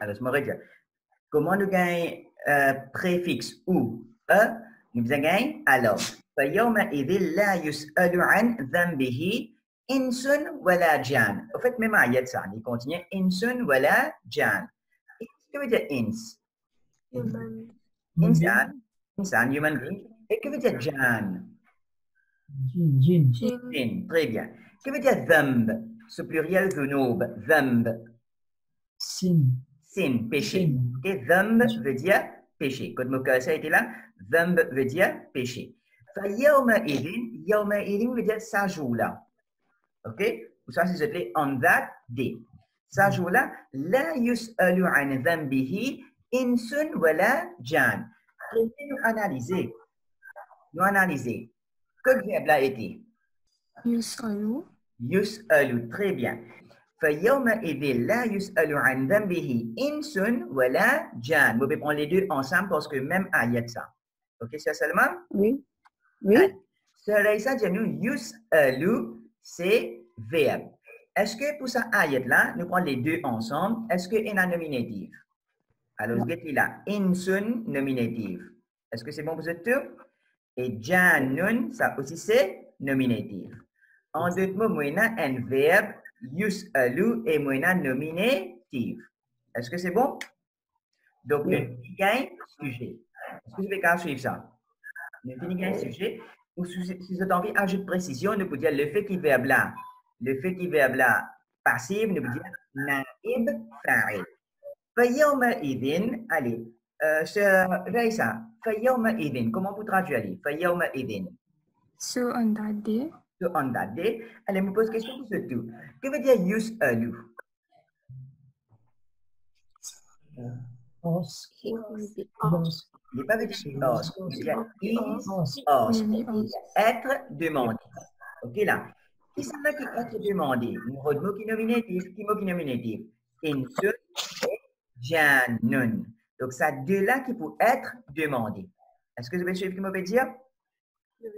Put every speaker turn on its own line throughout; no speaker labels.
Alors, je me redis. Comment nous gagnons préfixe ou nous gagnons alors. فيومئذ لا يسأل عن ذنبه إنس ولا جان. En fait, même ayat ça, il continue إنس ولا جان. Qu'est-ce que veut dire ins?
Human.
Insan, insan, human being. Et que veut dire jan?
Jin.
Jin, très bien. Que veut dire dhanb? Ce pluriel dhunub, dhanb.
Sin.
Sin, péché.
Sin.
Et dhanb veut dire péché. Quand Mokasa était là, dhanb veut dire péché. Yawma idin veut dire ça jour-là. Ok? Ou ça, c'est appelé on that day. Ça jour-là, la yus'alu an dhanbihi insun wala jan. Nous analyser. Nous analyser. Que verbe là été?
Yusalu.
Yus'alu, très bien. فَيَوْمَئِذٍ لَا يُسْأَلُ عَنْ ذَنْبِهِ إِنسٌ وَلَا جَانٌ. Vous pouvez prendre les deux ensemble parce que même ayat ça. Ok, c'est seulement?
Oui. Oui.
Cela, ça dit nous, yus'alu, c'est verbe. Est-ce que pour ça ayat là, nous prenons les deux ensemble, est-ce qu'il y a un nominatif? Alors, vous dites là, insun, nominatif. Est-ce que c'est bon pour vous tout? Et janun, ça aussi c'est nominatif. En d'autres mots, moi, un verbe, yus'alu, et moi, nominatif. Est-ce que c'est bon? Donc,
Oui.
nous gagnons sujet. Est-ce que vous pouvez suivre ça? Nous gagnons sujet. Ou si vous avez envie d'ajouter précision, nous pouvons dire le fait qu'il verbe là. Le fait qu'il verbe là, passif, nous pouvons dire naib fa'il. فيومئذ, allez, Raïsa, فيومئذ, comment vous traduisez? فيومئذ.
So on that day.
So on that day, allez, me pose question pour ce tout. Que veut dire yus'alu?
Ask.
Il n'est pas veut dire ask, il veut dire is asked.
Maybe also.
Être demandé. Ok là. Qui c'est là qui être demandé? Nous mot qui nominatif, qui mot qui nominatif? Insun et janun. Donc ça deux là qui peut être demandé. Est-ce que vous pouvez suivre ce que je veux dire? Vous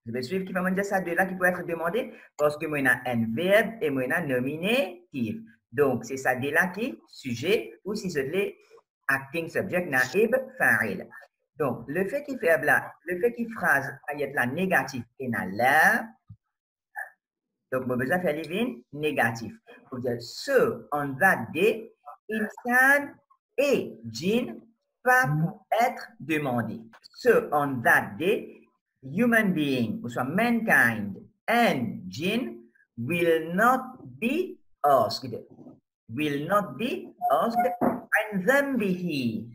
pouvez suivre qui va me dire ça deux là qui peut être demandé parce que moi on a un verbe et moi on a nominatif. Donc c'est ça deux là qui est sujet ou si c'est les acting subject naib fa'il. Donc le fait qu'il fait là, le fait qu'il phrase ayat là négatif et na là. Donc, mon besoin de faire living négatif. Pour dire, ce, on that day, insan et jinn pas pour être demandé. Ce, on that day, human being, ou soit mankind and jinn will not be asked. Will not be asked and dhanbihi,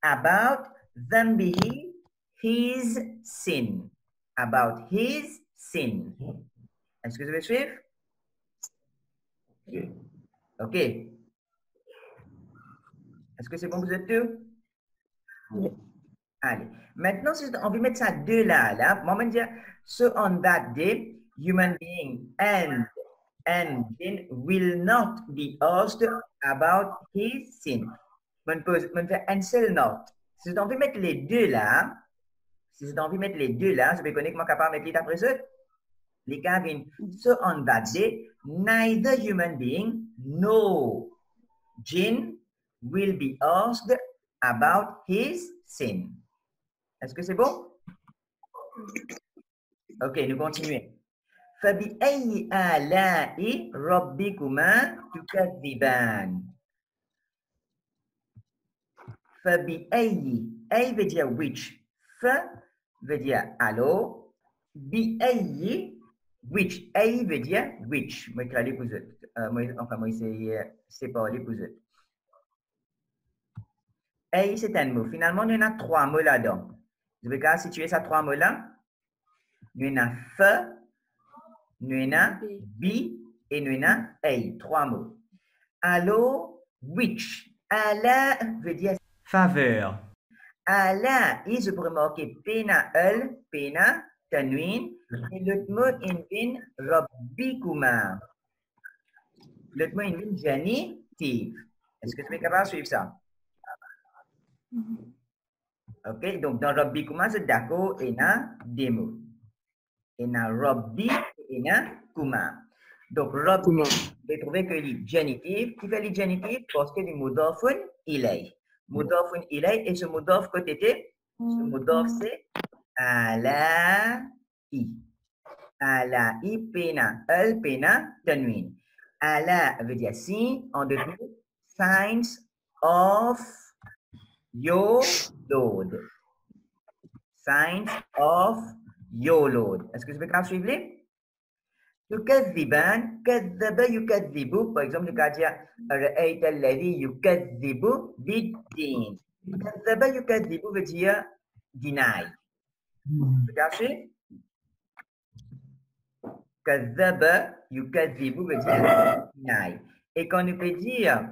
about dhanbihi, his sin. About his sin. Est-ce que vous avez suivre? OK. Est-ce que c'est bon, vous êtes deux?
Oui.
Allez. Maintenant, si on veut mettre ça deux là, moi, je vais dire, so on that day, human being and jinn will not be asked about his sin. On fait un seul note. Si on veut mettre les deux là, je vais connaître comment capable de mettre les après ça. Les Gavin, so on that day, neither human being nor jinn will be asked about his sin. Est-ce que c'est bon? Ok, nous continuons. فَبِأَيِّ آلَاءِ رَبِّكُمَا تُكَذِّبَانِ. فَبِأَيِّ, أي veut dire which, F veut dire alors, بِأَيِّ, which, A veut dire which. Moi, je vais pour moi, c'est parler pour eux. A, c'est un mot. Finalement, il y en a trois mots là-dedans. Je vais situer ces trois mots-là. Il y en a F, il y en a B et il y en a A. Trois mots. Alors, which. Ala veut dire faveur. Ala, je pourrais marquer pena, pena, tanwin. Et l'autre mot, invin, rabbikuma. L'autre mot, invin, genitive. Est-ce que tu es capable de suivre ça? OK, donc dans rabbikuma, c'est d'accord, et na des mots. Et na rabbi, et na kuma. Donc, Rabbi, j'ai trouvé que le génitif, qui fait le génitif parce que le mudafun ilay. Mudafun ilay, et ce mudaf côté était, ce mudaf c'est ala i. Ala i pena, al pena tanwin. Ala veut dire signe, en dessous, signs of your Lord. Signs of your Lord. Est-ce que je peux quand suivre? يكذبان كذب يكذب par exemple le cas dire رأيت الذي يكذب بالدين كذب يكذب veut dire deny. Vous cachez? كذب يكذب veut dire deny. Et quand on peut dire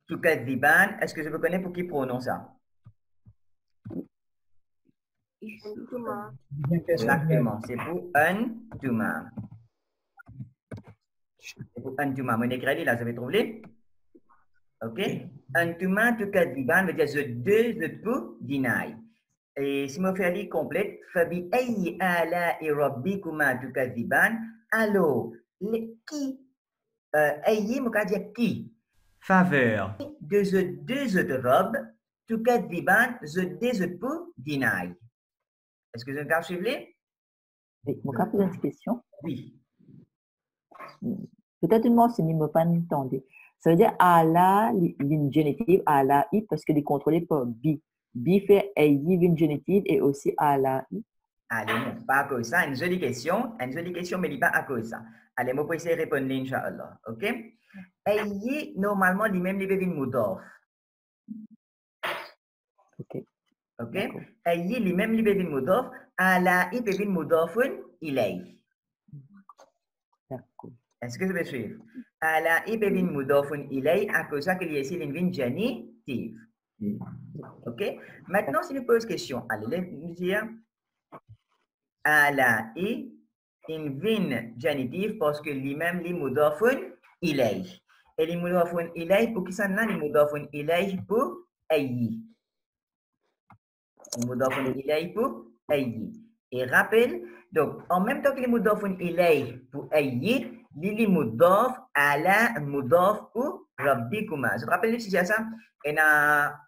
Tukadiban, est-ce que je vous connais pour qui prononce ça? Exactement, c'est pour Antuma. C'est pour Antuma. Mon écrit là, vous avez trouvé? Ok? Antuma Tukadiban veut dire je peux deny. Et si je fais lire complète, Fabi ayi ala et rabbikuma tukadiban. Alors, qui? Ayi, mon cas dire qui? Faveur. De deux robes, tukadiban, je peux deny. Est-ce que je vais suivre?
Oui, je vais poser une question.
Oui.
Peut-être une mot, c'est ne pas entendu. Ça veut dire ala, l'une génitive, ala, i, parce que est contrôlé par bi. Bi fait ayi, l'une génitive, et aussi ala, i.
Allez, non, pas à cause ça. Une jolie question, mais il n'est pas à cause ça. Allez, moi, pour essayer de répondre, Inch'Allah. OK? Ayi, normalement, lui-même, il veut une mudaf.
OK.
OK? Ayi, lui-même, il veut une mudaf. Ala, il veut une mudafun, ilay.
D'accord.
Est-ce que je vais suivre? Ala, il veut une mudafun, ilay, à cause ça qu'il y a ici une génitive. OK? Maintenant, si nous pose question, allez, nous dire ala, une vin génitive parce que lui-même, il mudafun, ilay. Et les mudafun ilay, pour qui ça n'a les mudafun ilay pour ayi. Les mudafun ilay pour ayi. Et rappel, donc en même temps que les mudafun ilay pour ayi, les mudaf ala mudaf pour rabbikuma. Je te rappelle si c'est ça. Et na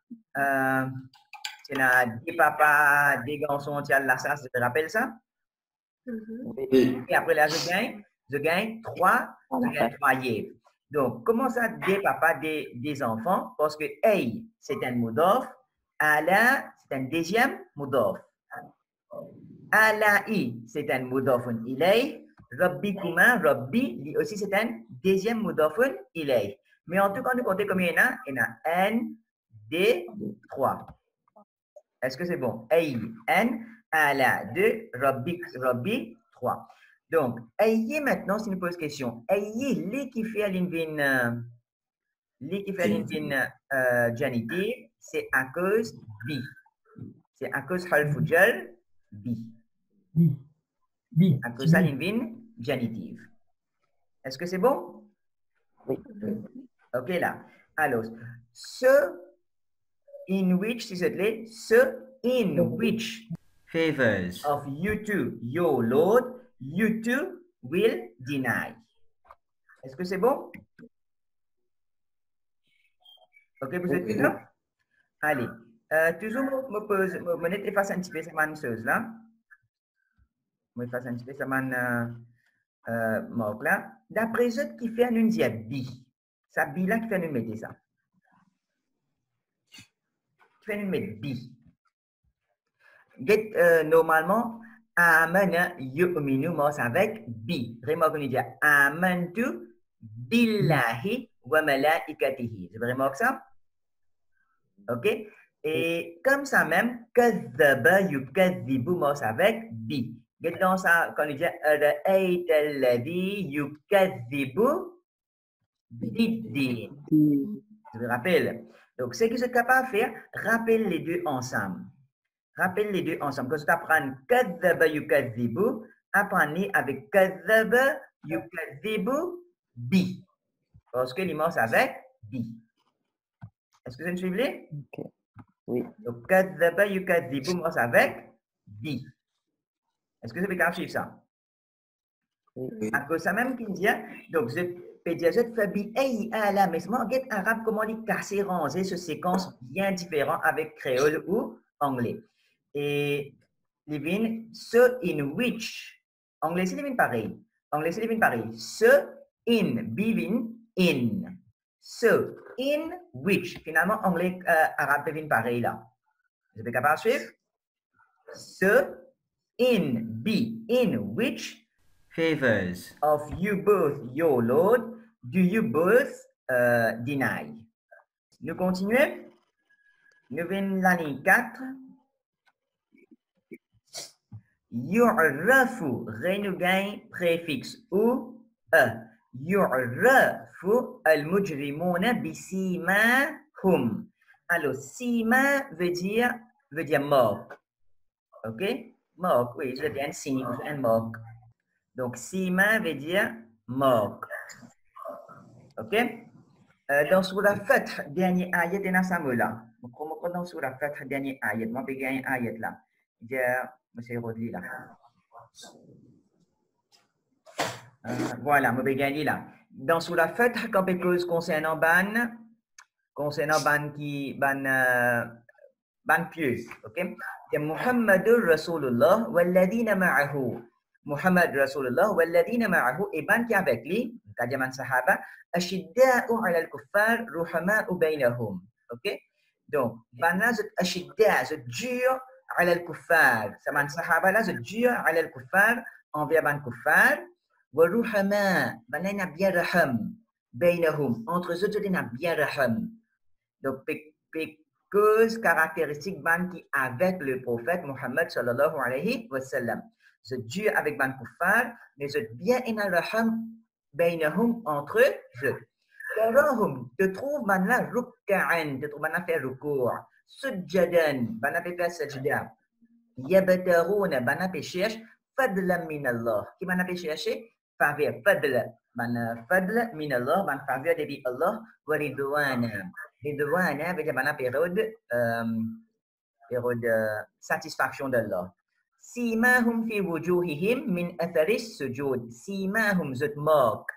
des papas, des garçons, tu as là ça, je te rappelle ça? Et après là, je gagne 3 yeux. Donc, comment ça, des papas, des enfants? Parce que hey, c'est un mudaf, ala, c'est un deuxième mudaf. Ala'i, c'est un mudafun ilay. Rabbikuma, rabbi, lui aussi, c'est un deuxième mudafun ilay. Mais en tout cas, nous comptons combien il y en a? Il y en a N, D, 3. Est-ce que c'est bon? Hey, N, ala, 2, rabbi, 3. Donc, ayez maintenant, si nous pose question, ayez les qui fait l'invin génitive, c'est à cause bi. C'est à cause halfujal bi.
Bi.
À cause ça l'invin génitive. Est-ce que c'est bon?
Oui.
Ok là. Alors, ce in which, si c'est là, ce in which favors of you two, your Lord, you two will deny. Est-ce que c'est bon? Ok, vous êtes là? Allez, toujours me efface un petit peu cette chose là. Me efface un petit peu cette marque là. D'après ce qui fait un dia bi. Ça bi là qui fait un mettre ça. Qui fait un mettre bi. Normalement, amana yu'minu mos avec bi. Remarque on dit amantu billahi wa malaikatihi. C'est vraiment ça? OK? Et comme ça même, kadhaba yukadhibu mos avec bi. Dans ça, quand on dit ra'ayta alladhi yukadhibu biddin. Je me rappelle. Donc, ce que je suis capable de faire, rappelle les deux ensemble. Rappelle les deux ensemble. Quand tu apprends kadhaba yukadhibu, apprenez avec kadhaba yukadhibu bi. Parce que l'immense avec bi. Est-ce que vous me suivez?
OK. Oui.
Donc, kadhaba yukadhibu, moi avec bi. Est-ce que vous avez suivre ça?
Oui.
À cause ça même qu'il dit, donc je peux dire, je fais bien à la maison, en arabe, comment les casser, ranger ce séquence bien différent avec créole ou anglais. Et les vignes, ce in which, anglais c'est les vignes pareil. Anglais c'est les vignes pareil. Ce in, bivin, in. Ce in which, finalement, anglais, arabe, les vignes pareil là. Vous êtes capable de suivre? Ce in, be, in which favors of you both, your Lord, do you both deny? Nous continuons. Nous venons l'année 4. Yu'rafu, nous gagne préfixe ou Yu'rafu al-mujrimuna bisimahum. Alors, sima veut dire moque. OK? Moque, oui, je viens de signe, un moque. Donc, sima veut dire moque. OK? Dans Surah Fath, dernier ayat de Nasamula. Dans Surah Fath, dernier ayat. Moi, je vais gagner ayat là. Monsieur Rodli là. Voilà, je vais gagner là. Dans Surah Fath, quand on cause concernant ban qui, ban pieux. OK? Muhammadur Rasulullah walladina ma'ahu. Muhammad Rasulullah walladina ma'ahu et ban qui avec lui, kadiaman sahaba, ashidda'u 'ala al-kuffar ruhama'u bainahum. OK? Donc, ban là ashidda, c'est dur 'ala al-kuffar. Saman sahaba là, c'est dur 'ala al-kuffar envers ban kuffar wa ruhama, ban là bien raham bainahum, entre eux il y a bien raham. Donc, cause caractéristique ban qui avec le prophète Muhammad sallallahu alayhi wa sallam. Je Dieu avec ban kuffar, mais je bien ina raham bainahum entre eux. Tarahum, te trouve ban la rukka'an, te trouve ban la faire recours. Sujjadan, ban la faire sajda. Yabtaruna, ban la cherche fadlan min Allah. Qui ban la chercher faveur fadla. Ban fadla min Allah, ban faveur de Allah wa ridwana. Ridwana veut dire ban la période satisfaction d'Allah. Simahum fi wujuhihim min atharis sujud. Simahum zut moque.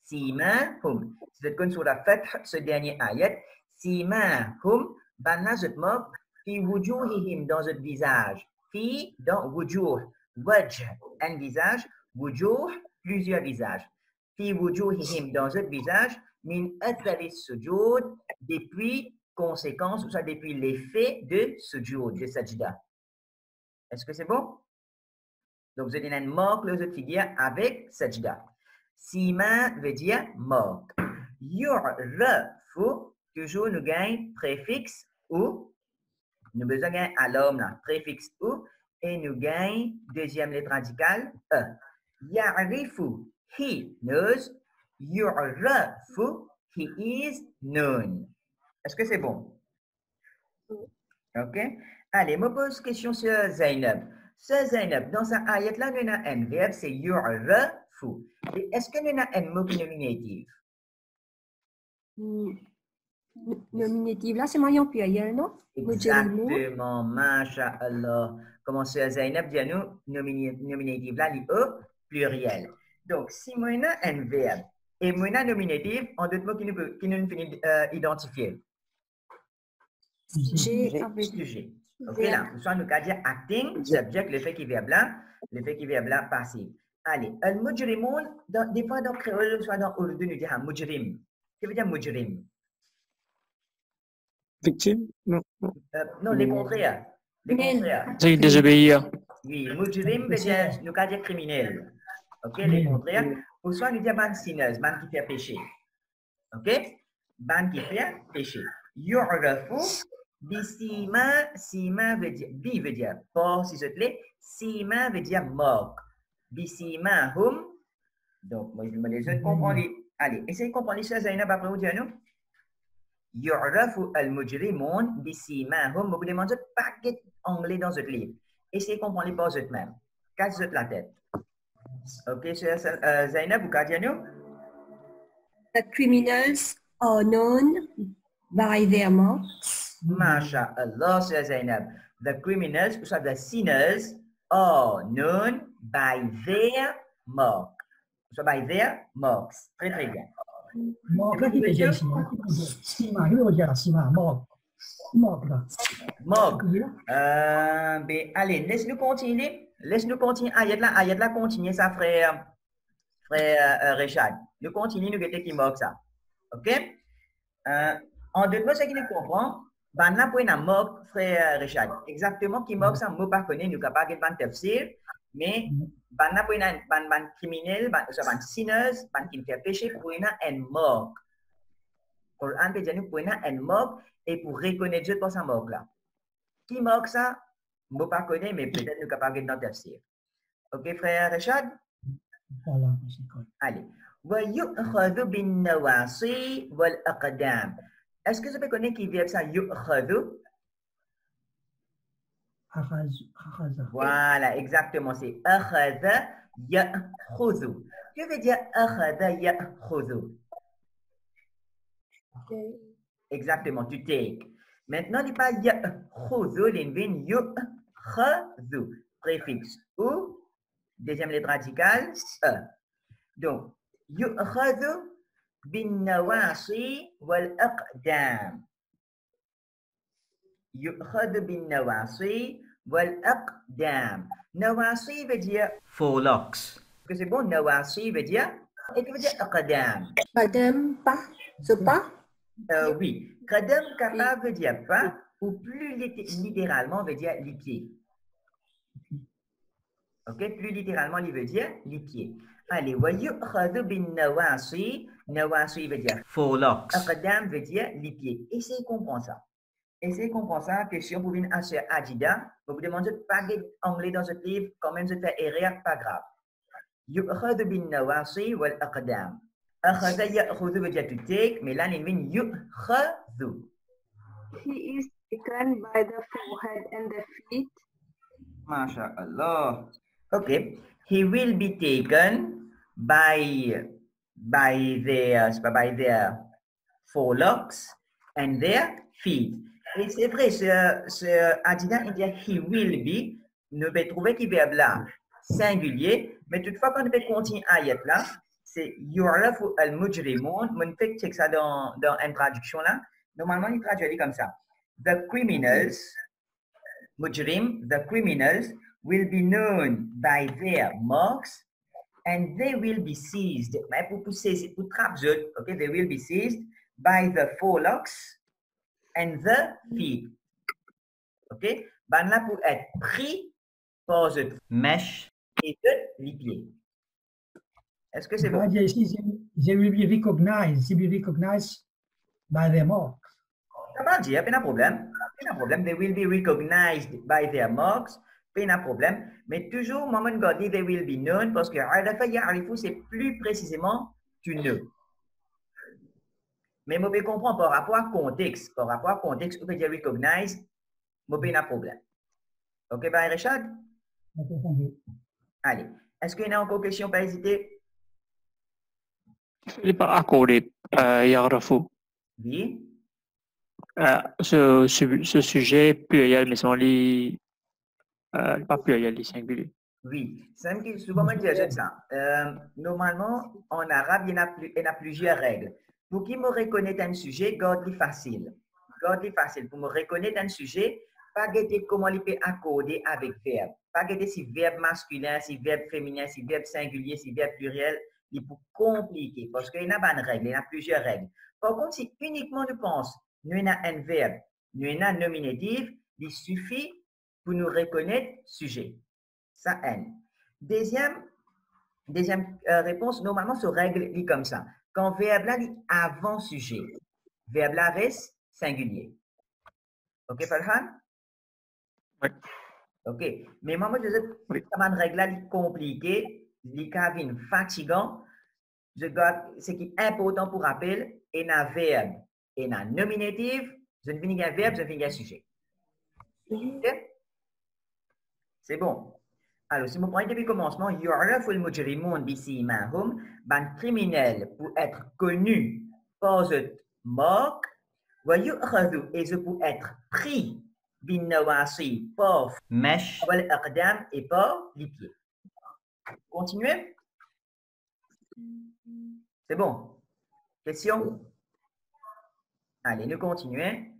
Simahum. C'est comme sur la Fath, ce dernier ayat. Simahum, banna zut moque. Fi wujuhihim, dans zut visage. Fi, dans wujuh. Wajh, un visage. Wujuh, plusieurs visages. Fi wujuhihim, dans zut visage. Min atharis sujud, depuis conséquence, ou ça depuis l'effet de sujud, de sajda. Est-ce que c'est bon? Donc, vous avez une moque, le figure avec sajda. Sima veut dire moque. Yu'rafu, toujours nous gagne préfixe ou. Nous besoin gagne à l'homme là, préfixe ou. Et nous gagne deuxième lettre radicale, e. Ya'rifu, he knows. Yu'rafu, he is known. Est-ce que c'est bon? OK? Allez, je pose une question sur Zainab. Sur Zainab, dans sa ayat là, nous avons un verbe, c'est yu'rafu. Et est-ce que nous avons un mot nominatif?
Nominatif, là, c'est moyen pluriel, non?
Exactement, masha'Allah. Comment sur Zainab dit à nous, nominatif là, il au pluriel. Donc, si nous avons un verbe et nous avons un nominatif, en d'autres mots qui nous finit identifier.
J'ai avec
Sujet. OK, là, soit nous dire acting, subject, le fait qui vient blanc, passif. Allez, al-mujrimun, des fois dans créole, soit dans Urdu, nous disons mujrim. Qu'est-ce que veut dire mujrim?
Victime? Non.
Non, les contraires. Les contraires.
C'est désobéir.
Oui, mujrim veut dire, nous dire criminel. OK, les contraires. Ou soit nous disons ban sineuse, ban qui fait péché. OK? Ban qui fait péché. Yu'rafu. Bisima, sima veut dire, bi veut dire, pas si je te plaît, sima veut dire moque. Bisima hum, donc, moi, je me les autres comprendre. Allez, essayez de comprendre ça, Zainab, après vous dire, non? Yu'rafu al-mujrimun bisima hum, vous demandez un paquet anglais dans votre livre. Essayez de comprendre les pas eux-mêmes. Casse-vous la tête. OK, Zainab, vous pouvez dire, non?
The criminals are known by their marks.
MashaAllah, Zainab. The criminals, ou soit the sinners, are known by their mark. Soit by their marks. Très, très bien.
Mark 啦，佢哋就係試碼，試碼，佢哋就係試碼，mark 啦。
Mark. Ben, allez, laisse-nous continuer. Laisse-nous continuer. Ayat là, continuer ça, frère Richard. Nous continuons, nous guetter qui marque ça. OK? En deux mots, ce qui nous comprend, ben là, pour une marque, frère Richard. Exactement, qui marque ça, moi, pas connaître, nous capable de faire tafsir, mais ben là, pour une criminel, ben sinners, ben qui fait péché, pour une marque. Pour un peut dire nous pour une marque et pour reconnaître Dieu pour sa marque là. Qui marque ça? Moi, pas connaître, mais peut-être nous capable de faire tafsir. OK, frère Richard?
Voilà, c'est correct.
Allez. ويؤخذ بالنواصي والأقدام. Est-ce que vous pouvez connaître qui vient ça? يؤخذ. Voilà, exactement. C'est أخذ يأخذ. Que veut dire أخذ يأخذ? Exactement, tu take. Maintenant, il n'y a pas يأخذ, il y a يؤخذ. Préfixe ou, deuxième lettre radicale, E. Donc, يؤخذ بالنواصي والأقدام. يؤخذ بالنواصي والأقدام. نواصي veut dire forelocks. Que c'est bon, نواصي veut dire, et que veut dire أقدام.
Madame, pas, ce pas?
Oui, قدم capable veut dire pas, ou plus littéralement veut dire les pieds. Ok, plus littéralement, il veut dire les pieds. Allez, ويؤخذ بالنواصي. نواصي veut dire forelocks. أقدام veut dire les pieds. Essayez de comprendre ça. Essayez de comprendre ça. Question pour une assez Adida. Vous vous demandez pas d'anglais dans ce livre, quand même, je fais erreur, pas grave. يؤخذ بالنواصي والأقدام. أخذ يأخذ veut dire to take, mais là, il veut يؤخذ.
He is taken by the forehead and the feet.
MashaAllah. Okay. He will be taken by their forelocks and their feet. Et c'est vrai, ce Adida, il dit he will be, nous devons trouver qui verbe là singulier, mais toutefois, quand on peut continuer ayat là, c'est yu'rafu al-mujrimun. Mon fait check ça dans une traduction là. Normalement, il traduit comme ça. The criminals, mujrim, the criminals will be known by their marks and they will be seized. Mais pour saisir, pour trapper, okay, they will be seized by the forelocks and the feet. OK? Ben là, pour être pris par the mèche et de les pieds. Est-ce que c'est bon?
They will be recognized by their marks.
Ça va dire, pas de problème. Pas de problème. They will be recognized by their marks. Pas de problème. Mais toujours, moment de they will be known parce que c'est plus précisément tu ne. Mais je peux comprendre par rapport à contexte. Par rapport à contexte, vous pouvez dire recognize, je pas de problème. OK, ben Richard? Allez. Est-ce qu'il y a encore une question, pas hésiter?
Je n'ai pas accordé, Yarafu.
Oui.
Ce sujet pluriel, mais sans les pas pluriel, les singuliers.
Oui, c'est souvent on dit ça. Normalement, en arabe, il y a plusieurs règles. Pour qui me reconnaît un sujet, garde-le facile. Garde-le facile. Pour me reconnaître un sujet, pas guetter comment il peut accorder avec verbe. Pas guetter si verbe masculin, si verbe féminin, si verbe singulier, si verbe pluriel. Il est compliqué parce qu'il y a pas de règles, il y a plusieurs règles. Par contre, si uniquement nous pensons, nous avons un verbe, nous avons un nominatif, il suffit pour nous reconnaître sujet. Ça aide. Deuxième réponse, normalement, se règle comme ça. Quand verbe là dit avant sujet, verbe là reste singulier. OK, Farhan?
Oui.
OK. Mais moi, je dis, ça une règle là compliquée, les cas fatigant. Ce qui est important pour rappel, et un verbe et un nominatif, je ne finis qu'un verbe, je finis qu'un sujet. OK? C'est bon. Alors, si vous prenez depuis le commencement, yu'rafu al-mujrimun bisimahum, ban criminel pour être connu par cette marque, wa yu'khadhu et je pour être pris بالنواصي pas
مش
والأقدام et pas les pieds. Continuez. C'est bon. Question? Allez, nous continuons.